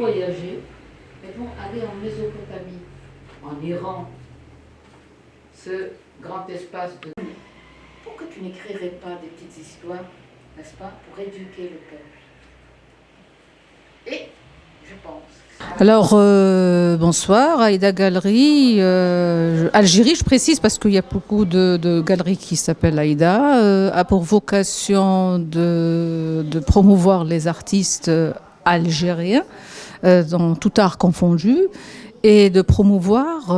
voyager, elles vont aller en Mésopotamie, en Iran, ce grand espace de... Pourquoi tu n'écrirais pas des petites histoires, n'est-ce pas, pour éduquer le peuple? Et je pense... Alors, bonsoir, Aïda Galerie, Algérie, je précise parce qu'il y a beaucoup de galeries qui s'appellent Aïda, a pour vocation de promouvoir les artistes algériens, dans tout art confondu, et de promouvoir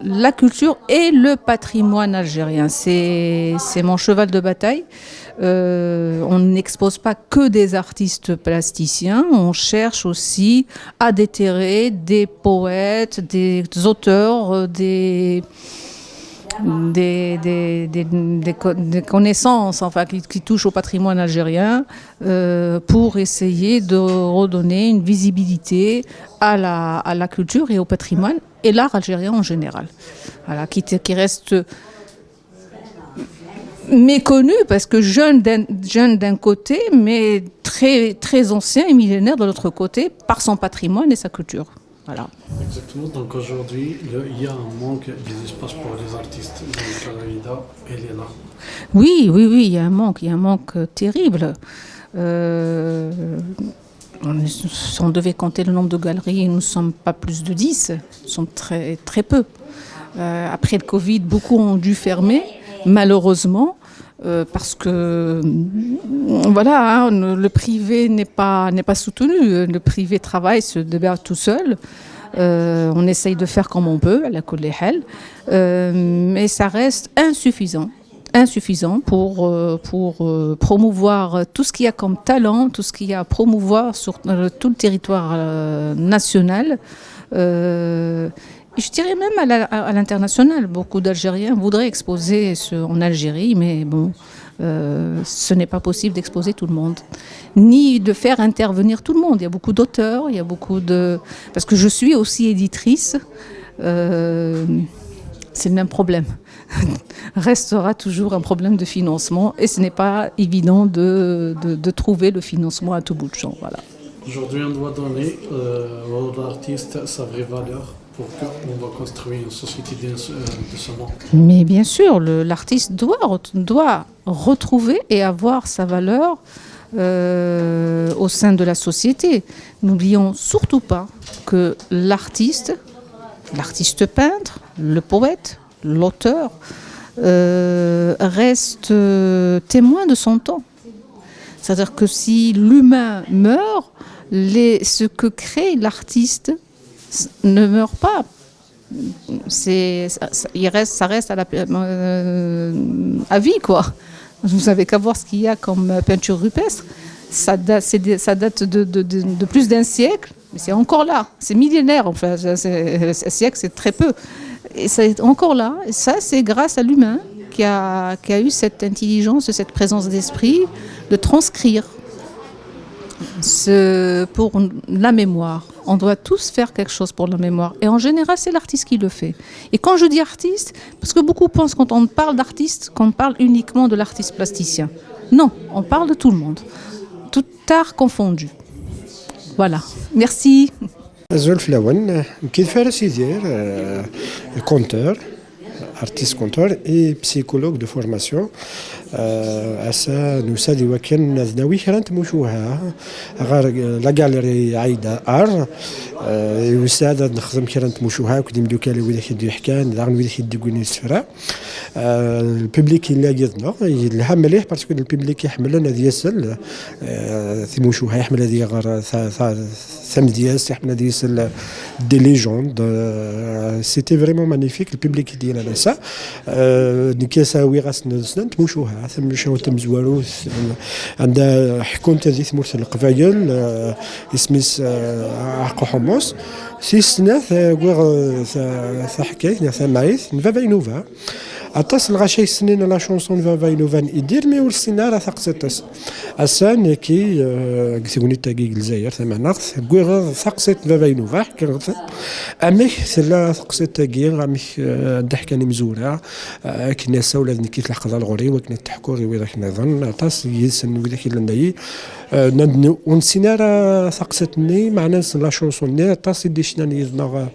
la culture et le patrimoine algérien. C'est mon cheval de bataille. On n'expose pas que des artistes plasticiens, on cherche aussi à déterrer des poètes, des auteurs, des connaissances enfin, qui touchent au patrimoine algérien pour essayer de redonner une visibilité à la culture et au patrimoine et l'art algérien en général. Voilà, qui reste méconnu parce que jeune d'un côté, mais très, très ancien et millénaire de l'autre côté par son patrimoine et sa culture. Voilà. Exactement, donc aujourd'hui, il y a un manque des espaces pour les artistes. Donc Aïda, elle est là. Oui, il y a un manque terrible. On devait compter le nombre de galeries, nous ne sommes pas plus de 10, nous sommes très, très peu. Après le Covid, beaucoup ont dû fermer, malheureusement, parce que voilà, le privé n'est pas soutenu, le privé travaille, se débat tout seul. On essaye de faire comme on peut, à la Kolléhel, mais ça reste insuffisant pour promouvoir tout ce qu'il y a comme talent, tout ce qu'il y a à promouvoir sur tout le territoire national. Je dirais même à l'international. Beaucoup d'Algériens voudraient exposer en Algérie, mais bon, ce n'est pas possible d'exposer tout le monde, ni de faire intervenir tout le monde. Il y a beaucoup d'auteurs, il y a beaucoup de... Parce que je suis aussi éditrice, c'est le même problème. Restera toujours un problème de financement et ce n'est pas évident de trouver le financement à tout bout de champ. Voilà. Aujourd'hui, on doit donner aux artistes sa vraie valeur pour qu'on va construire une société de ce monde. Mais bien sûr, l'artiste doit retrouver et avoir sa valeur au sein de la société. N'oublions surtout pas que l'artiste peintre, le poète, l'auteur reste témoin de son temps. C'est-à-dire que si l'humain meurt, ce que crée l'artiste ne meurt pas. Ça reste à vie, quoi. Vous n'avez qu'à voir ce qu'il y a comme peinture rupestre. Ça date de plus d'un siècle, mais c'est encore là. C'est millénaire, enfin. Un siècle, c'est très peu. Et c'est encore là. Et ça, c'est grâce à l'humain qui a eu cette intelligence, cette présence d'esprit de transcrire pour la mémoire. On doit tous faire quelque chose pour la mémoire. Et en général, c'est l'artiste qui le fait. Et quand je dis artiste, parce que beaucoup pensent quand on parle d'artiste, qu'on parle uniquement de l'artiste plasticien. Non, on parle de tout le monde. Tout art confondu. Voilà. Merci. Zolf Lawan, qui fait dire conteur, artiste conteur et psychologue de formation. أسا نسادي وكان نذناوي كرنت مشوها غير لا جاليري عايدة يساعد نخدم كرنت مشوها كديم دوكالي وذاك يدو يحكان داغن وذاك يدو كوني السفرة الببليك اللي يدنا الهم مليح باسكو الببليك يحمل لنا ديال في مشوها يحمل هذه غير ثم دياس يحمل هذه دي ليجوند سيتي فريمون مانيفيك الببليك ديالنا سا نكاساوي غاس نسنت مشوها ثم شاو تم زوارو عندها حكومة هذه ثمورة القبايل اسميس عقو حمص سي سنة ثا حكاية ثا معيث نفا نوفا أتصل غاشي سنين لا شونسون فا نوفا يدير مي والسنة راه ثقستس السان كي كتقولي تاكي الجزائر ثم نقص كوي ثقست فا نوفا أميك ثلا ثقست تاكي غاميك ضحكاني مزورة كنا ساولا كي تلحق الغوري وكنا تحكوري وذاك نظن أتصل يسن وذاك اللي ونسينا راه ثقستني مع ناس لا شونسون طاسي ديشنا نيزنا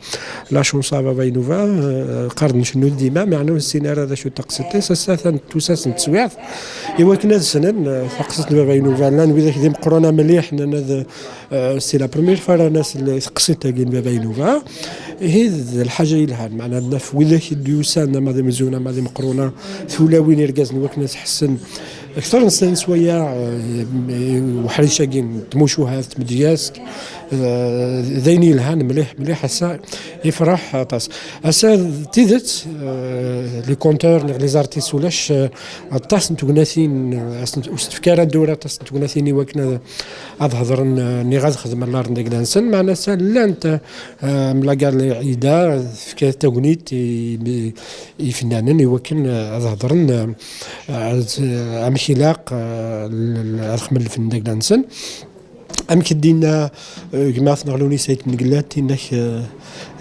لا شونسا بابا نوفا قرن شنو ديما معنا نسينا هذا شو تقصتي ساسا توساس نتسويعت ايوا كنا سنن ثقست بابا نوفا لا نبي ذي مقرونا مليح هذا سي لا بروميير فوا الناس اللي تقصيتها كاين بابا نوفا هي الحاجه يلها معنا في وذاك الديوسان ما مزونه ما مقرونه ثلاوين يرقزن وكنا تحسن اكثر نسان سويا وحريشه كاين تموشوها تمدياس ذيني الهان مليح هسا يفرح طاس هسا تيدت لي كونتور لي زارتيست ولاش طاس نتوناثين استفكار الدوره طاس نتوناثيني وكنا اظهر ني غاد خدم النار نديك لانسن معنا لا انت ملاقا العيده في تاغنيت يفنانن يوكن اظهرن امشيلاق الخمل في نديك لانسن أم كدينا جماعة نغلوني سيد نقلات إنك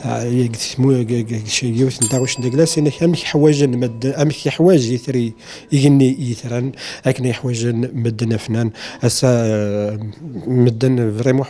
يقسمو شيء يوث نتاعوش نقلاس إنك أمك حواجن مد أمك حواج يثري يغني يثران لكن حواجن مدنا فنان هسا مدن فريمون